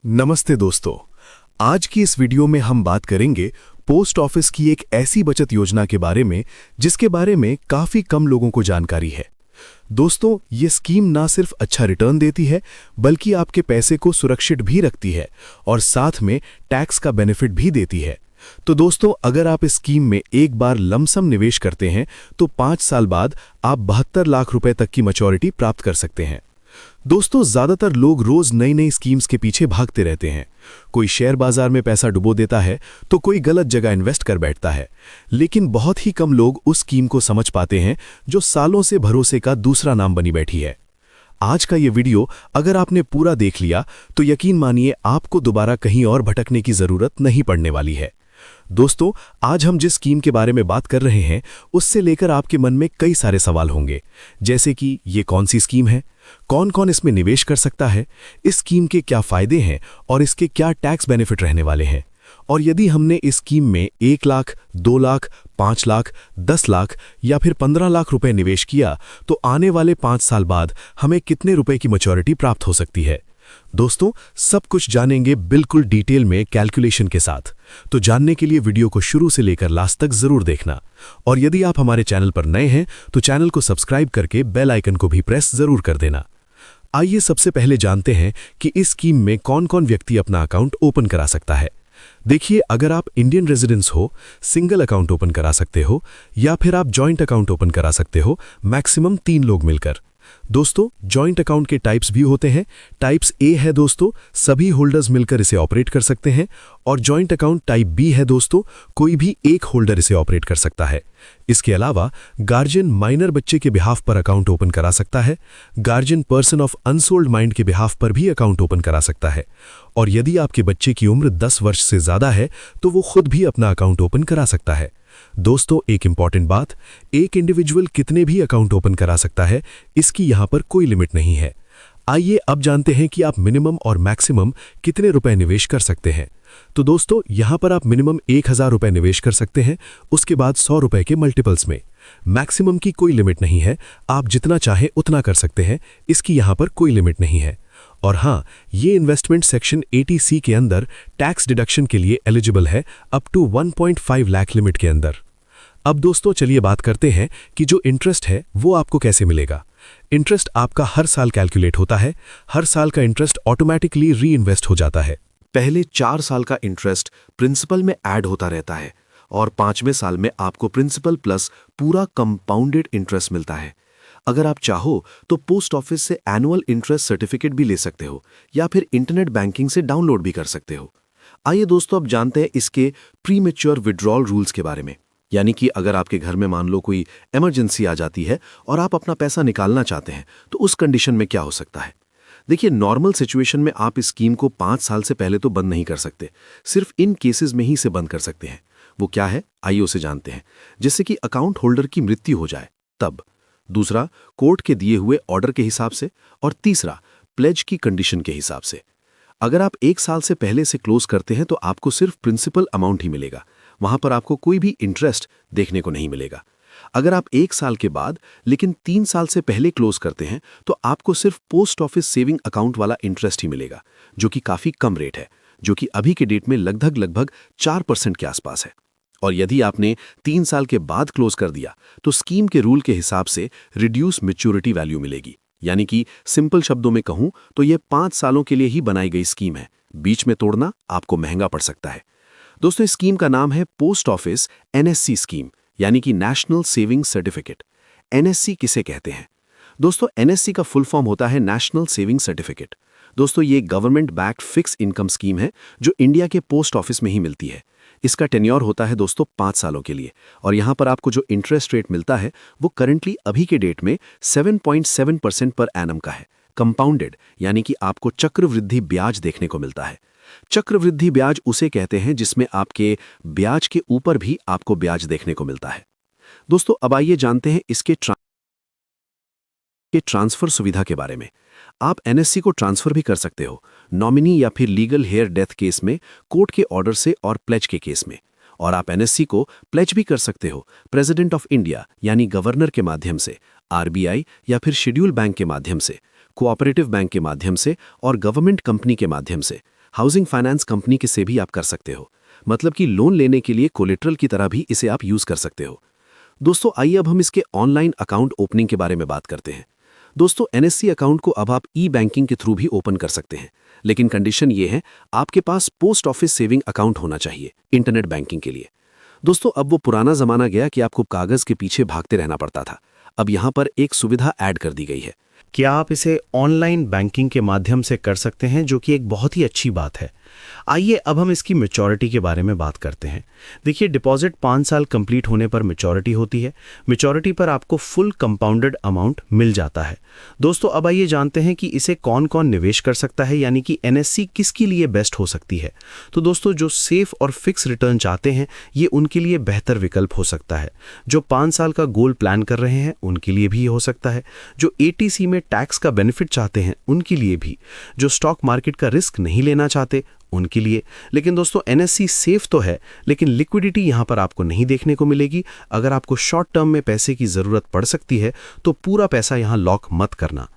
नमस्ते दोस्तों। आज की इस वीडियो में हम बात करेंगे पोस्ट ऑफिस की एक ऐसी बचत योजना के बारे में जिसके बारे में काफी कम लोगों को जानकारी है। दोस्तों, ये स्कीम ना सिर्फ अच्छा रिटर्न देती है बल्कि आपके पैसे को सुरक्षित भी रखती है और साथ में टैक्स का बेनिफिट भी देती है। तो दोस्तों, अगर आप इस स्कीम में एक बार लमसम निवेश करते हैं तो 5 साल बाद आप 72 लाख रुपए तक की मैच्योरिटी प्राप्त कर सकते हैं। दोस्तों, ज्यादातर लोग रोज नई नई स्कीम्स के पीछे भागते रहते हैं। कोई शेयर बाजार में पैसा डुबो देता है तो कोई गलत जगह इन्वेस्ट कर बैठता है, लेकिन बहुत ही कम लोग उस स्कीम को समझ पाते हैं जो सालों से भरोसे का दूसरा नाम बनी बैठी है। आज का ये वीडियो अगर आपने पूरा देख लिया तो यकीन मानिए आपको दोबारा कहीं और भटकने की जरूरत नहीं पड़ने वाली है। दोस्तों, आज हम जिस स्कीम के बारे में बात कर रहे हैं उससे लेकर आपके मन में कई सारे सवाल होंगे, जैसे कि ये कौन सी स्कीम है, कौन कौन इसमें निवेश कर सकता है, इस स्कीम के क्या फायदे हैं और इसके क्या टैक्स बेनिफिट रहने वाले हैं, और यदि हमने इस स्कीम में 1 लाख, 2 लाख, 5 लाख, 10 लाख या फिर 15 लाख रुपए निवेश किया तो आने वाले 5 साल बाद हमें कितने रुपए की मैच्योरिटी प्राप्त हो सकती है। दोस्तों, सब कुछ जानेंगे बिल्कुल डिटेल में कैलकुलेशन के साथ। तो जानने के लिए वीडियो को शुरू से लेकर लास्ट तक जरूर देखना, और यदि आप हमारे चैनल पर नए हैं तो चैनल को सब्सक्राइब करके बेल आइकन को भी प्रेस जरूर कर देना। आइए सबसे पहले जानते हैं कि इस स्कीम में कौन कौन व्यक्ति अपना अकाउंट ओपन करा सकता है। देखिए, अगर आप इंडियन रेजिडेंस हो, सिंगल अकाउंट ओपन करा सकते हो या फिर आप जॉइंट अकाउंट ओपन करा सकते हो, मैक्सिमम 3 लोग मिलकर। दोस्तों, जॉइंट अकाउंट के टाइप्स भी होते हैं। टाइप्स ए है दोस्तों, सभी होल्डर्स मिलकर इसे ऑपरेट कर सकते हैं, और जॉइंट अकाउंट टाइप बी है दोस्तों, कोई भी एक होल्डर इसे ऑपरेट कर सकता है। इसके अलावा गार्जियन माइनर बच्चे के बिहाफ पर अकाउंट ओपन करा सकता है, guardian person of unsold mind के बिहाफ पर भी अकाउंट ओपन करा सकता है, और यदि आपके बच्चे की उम्र 10 वर्ष से ज्यादा है तो वो खुद भी अपना अकाउंट ओपन करा सकता है। दोस्तों, एक इंपॉर्टेंट बात, एक इंडिविजुअल कितने भी अकाउंट ओपन करा सकता है, इसकी यहां पर कोई लिमिट नहीं है। आइए अब जानते हैं कि आप मिनिमम और मैक्सिमम कितने रुपए निवेश कर सकते हैं। तो दोस्तों, यहां पर आप मिनिमम 1000 रुपए निवेश कर सकते हैं, उसके बाद 100 रुपए के मल्टीपल्स में। मैक्सिमम की कोई लिमिट नहीं है, आप जितना चाहें उतना कर सकते हैं, इसकी यहां पर कोई लिमिट नहीं है। और हां, ये इन्वेस्टमेंट सेक्शन 80C के अंदर टैक्स डिडक्शन के लिए एलिजिबल है अप टू 1.5 लाख लिमिट के अंदर। अब दोस्तों, चलिए बात करते हैं कि जो इंटरेस्ट है वो आपको कैसे मिलेगा। इंटरेस्ट आपका हर साल कैलकुलेट होता है। हर साल का इंटरेस्ट ऑटोमेटिकली री इन्वेस्ट हो जाता है। पहले 4 साल का इंटरेस्ट प्रिंसिपल में ऐड होता रहता है और 5वें साल में आपको प्रिंसिपल प्लस पूरा कंपाउंडेड इंटरेस्ट मिलता है। अगर आप चाहो तो पोस्ट ऑफिस से एनुअल इंटरेस्ट सर्टिफिकेट भी ले सकते हो या फिर इंटरनेट बैंकिंग से डाउनलोड भी कर सकते हो। आइए दोस्तों, अब जानते हैं इसके प्री मैच्योर विड्रॉल रूल्स के बारे में। यानी कि अगर आपके घर में मान लो कोई इमरजेंसी आ जाती है और आप अपना पैसा निकालना चाहते हैं तो उस कंडीशन में क्या हो सकता है। देखिए, नॉर्मल सिचुएशन में आप इस स्कीम को 5 साल से पहले तो बंद नहीं कर सकते, सिर्फ इन केसेस में ही इसे बंद कर सकते हैं। वो क्या है, आइए उसे जानते हैं। जैसे कि अकाउंट होल्डर की मृत्यु हो जाए तब, दूसरा कोर्ट के दिए हुए ऑर्डर के हिसाब से, और तीसरा प्लेज की कंडीशन के हिसाब से। अगर आप 1 साल से पहले से क्लोज करते हैं तो आपको सिर्फ प्रिंसिपल अमाउंट ही मिलेगा, वहां पर आपको कोई भी इंटरेस्ट देखने को नहीं मिलेगा। अगर आप 1 साल के बाद लेकिन 3 साल से पहले क्लोज करते हैं तो आपको सिर्फ पोस्ट ऑफिस सेविंग अकाउंट वाला इंटरेस्ट ही मिलेगा, जो कि काफी कम रेट है, जो कि अभी के डेट में लगभग 4% के आसपास है। और यदि आपने 3 साल के बाद क्लोज कर दिया तो स्कीम के रूल के हिसाब से रिड्यूस मैच्योरिटी वैल्यू मिलेगी। यानी कि सिंपल शब्दों में कहूं तो यह 5 सालों के लिए ही बनाई गई स्कीम है, बीच में तोड़ना आपको महंगा पड़ सकता है। दोस्तों, इस स्कीम का नाम है पोस्ट ऑफिस NSC स्कीम, यानी कि नेशनल सेविंग सर्टिफिकेट। NSC किसे कहते हैं? दोस्तों, NSC का फुल फॉर्म होता है नेशनल सेविंग सर्टिफिकेट। दोस्तों, ये government backed fix income scheme है जो इंडिया के पोस्ट ऑफिस में ही मिलती है। इसका टेन्योर होता है दोस्तों 5 सालों के लिए, और यहां पर आपको जो इंटरेस्ट रेट मिलता है वो करंटली अभी के डेट में 7.7% पर एनम का है। कंपाउंडेड, यानी कि आपको चक्रवृद्धि ब्याज देखने को मिलता है। चक्रवृद्धि ब्याज उसे कहते हैं जिसमें आपके ब्याज के ऊपर भी आपको ब्याज देखने को मिलता है। दोस्तों, अब आइए जानते हैं इसके ट्रांसफर सुविधा के बारे में। आप NSC को ट्रांसफर भी कर सकते हो, नॉमिनी या फिर लीगल हेयर डेथ केस में, कोर्ट के ऑर्डर से और प्लेज के केस में। और आप NSC को प्लेज भी कर सकते हो प्रेसिडेंट ऑफ इंडिया यानी गवर्नर के माध्यम से, RBI या फिर शेड्यूल बैंक के माध्यम से, कोऑपरेटिव बैंक के माध्यम से और गवर्नमेंट कंपनी के माध्यम से। हाउसिंग फाइनेंस कंपनी के से भी आप कर सकते हो, मतलब कि लोन लेने के लिए कोलेट्रल की तरह भी इसे आप यूज़ कर सकते हो। दोस्तों आइए अब हम इसके ऑनलाइन अकाउंट ओपनिंग के बारे में बात करते हैं। दोस्तों एनएससी अकाउंट को अब आप ई बैंकिंग के थ्रू भी ओपन कर सकते हैं, लेकिन कंडीशन ये है आपके पास पोस्ट ऑफिस सेविंग अकाउंट होना चाहिए इंटरनेट बैंकिंग के लिए। दोस्तों अब वो पुराना जमाना गया कि आपको कागज के पीछे भागते रहना पड़ता था। अब यहाँ पर एक सुविधा ऐड कर दी गई है। क्या आप इसे ऑनलाइन बैंकिंग के माध्यम से कर सकते हैं, जो कि एक बहुत ही अच्छी बात है। आइए अब हम इसकी मैच्योरिटी के बारे में बात करते हैं। देखिए, डिपॉजिट 5 साल कंप्लीट होने पर मैच्योरिटी होती है। मैच्योरिटी पर आपको फुल कंपाउंडेड अमाउंट मिल जाता है। दोस्तों अब आइए जानते हैं कि इसे कौन कौन निवेश कर सकता है, यानी कि एनएससी किसके लिए बेस्ट हो सकती है। तो दोस्तों जो सेफ और फिक्स रिटर्न चाहते हैं ये उनके लिए बेहतर विकल्प हो सकता है। जो 5 साल का गोल प्लान कर रहे हैं उनके लिए भी हो सकता है। जो एटीसी में टैक्स का बेनिफिट चाहते हैं उनके लिए भी। जो स्टॉक मार्केट का रिस्क नहीं लेना चाहते उनके लिए। लेकिन दोस्तों एनएससी सेफ तो है, लेकिन लिक्विडिटी यहां पर आपको नहीं देखने को मिलेगी। अगर आपको शॉर्ट टर्म में पैसे की जरूरत पड़ सकती है तो पूरा पैसा यहां लॉक मत करना।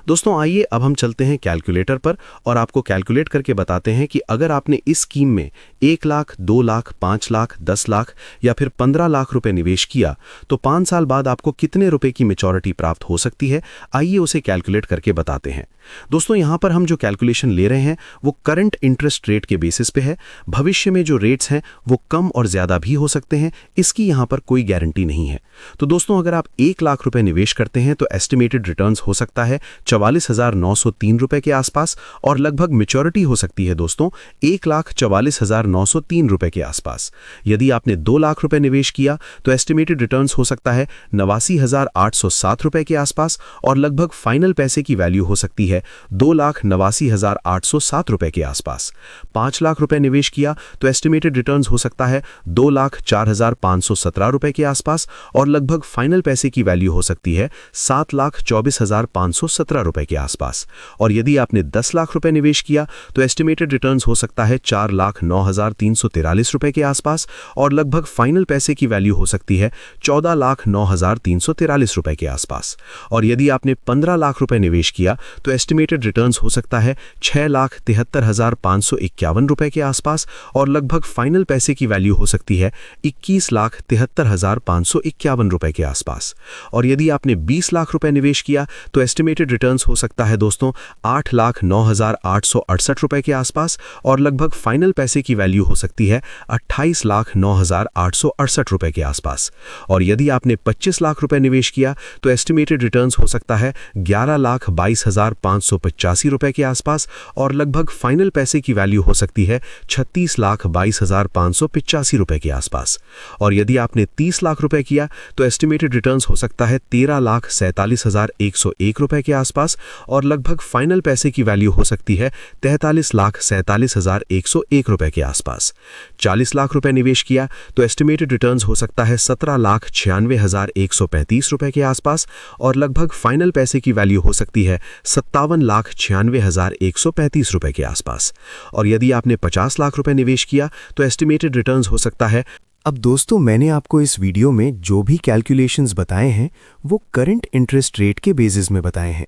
दोस्तों आइए अब हम चलते हैं कैलकुलेटर पर और आपको कैलकुलेट करके बताते हैं कि अगर आपने इस स्कीम में 1 लाख, 2 लाख, 5 लाख, 10 लाख या फिर 15 लाख रुपए निवेश किया तो 5 साल बाद आपको कितने रुपए की मैच्योरिटी प्राप्त हो सकती है। आइए उसे कैलकुलेट करके बताते हैं। दोस्तों यहां पर हम जो कैलकुलेशन ले रहे हैं वो करंट इंटरेस्ट रेट के बेसिस पे है। भविष्य में जो रेट्स हैं वो कम और ज्यादा भी हो सकते हैं, इसकी यहां पर कोई गारंटी नहीं है। तो दोस्तों अगर आप 1 लाख रुपए निवेश करते हैं तो एस्टिमेटेड रिटर्न्स हो सकता है 44,903 रुपए के आसपास और लगभग मैच्योरिटी हो सकती है दोस्तों 1,44,903 रुपए के आसपास। यदि आपने 2 लाख रुपए निवेश किया तो एस्टिमेटेड रिटर्न्स हो सकता है 89,807 रुपए के आसपास और लगभग फाइनल पैसे की वैल्यू हो सकती है 2,89,807 रुपए के आसपास। 5 लाख रुपए निवेश किया तो एस्टिमेटेड रिटर्न्स हो सकता है 2,04,517 रुपए के आसपास और लगभग फाइनल पैसे की वैल्यू हो सकती है 7,24,517 रुपए के आसपास। और यदि आपने 10 लाख रुपए निवेश किया तो एस्टिमेटेड रिटर्न्स हो सकता है 4,09,343 रुपए के आसपास और लगभग फाइनल पैसे की वैल्यू हो सकती है 14,09,343 रुपए के आसपास। और यदि आपने 15 लाख रुपए निवेश किया तो एस्टिमेटेड रिटर्न्स हो सकता है 6,73,551 रुपए के आसपास और लगभग फाइनल पैसे की वैल्यू हो सकती है 21,73,551 रुपए के आसपास। और यदि आपने 20 लाख रुपए निवेश किया तो एस्टिमेटेड रिटर्न्स हो सकता है दोस्तों 8,09,868 रुपए के आसपास और लगभग फाइनल पैसे की वैल्यू हो सकती है 28,09,868 रुपए के आसपास। और यदि आपने 25 लाख रुपए निवेश किया तो एस्टिमेटेड रिटर्न्स हो सकता है 11,22,585 रुपए के आसपास और लगभग फाइनल पैसे की वैल्यू हो सकती है 36,22,585 रुपए के आसपास। और यदि आपने 30 लाख रुपए किया तो एस्टिमेटेड रिटर्न्स हो सकता है 13,47,101 रुपए के आसपास और लगभग फाइनल पैसे की वैल्यू हो सकती है 43,47,101 रुपए के आसपास। 40 लाख रुपए निवेश किया तो एस्टिमेटेड रिटर्न्स हो सकता है 17,96,135 रुपए के आसपास और लगभग फाइनल पैसे की वैल्यू हो सकती है 57,96,135 रुपए के आसपास। और यदि आपने 50 लाख रुपए निवेश किया तो एस्टिमेटेड रिटर्न्स हो सकता है। अब दोस्तों मैंने आपको इस वीडियो में जो भी कैलकुलेशंस बताए हैं वो करंट इंटरेस्ट रेट के बेसिस में बताए हैं।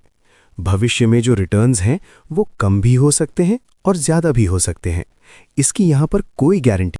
भविष्य में जो रिटर्न्स हैं वो कम भी हो सकते हैं और ज़्यादा भी हो सकते हैं, इसकी यहाँ पर कोई गारंटी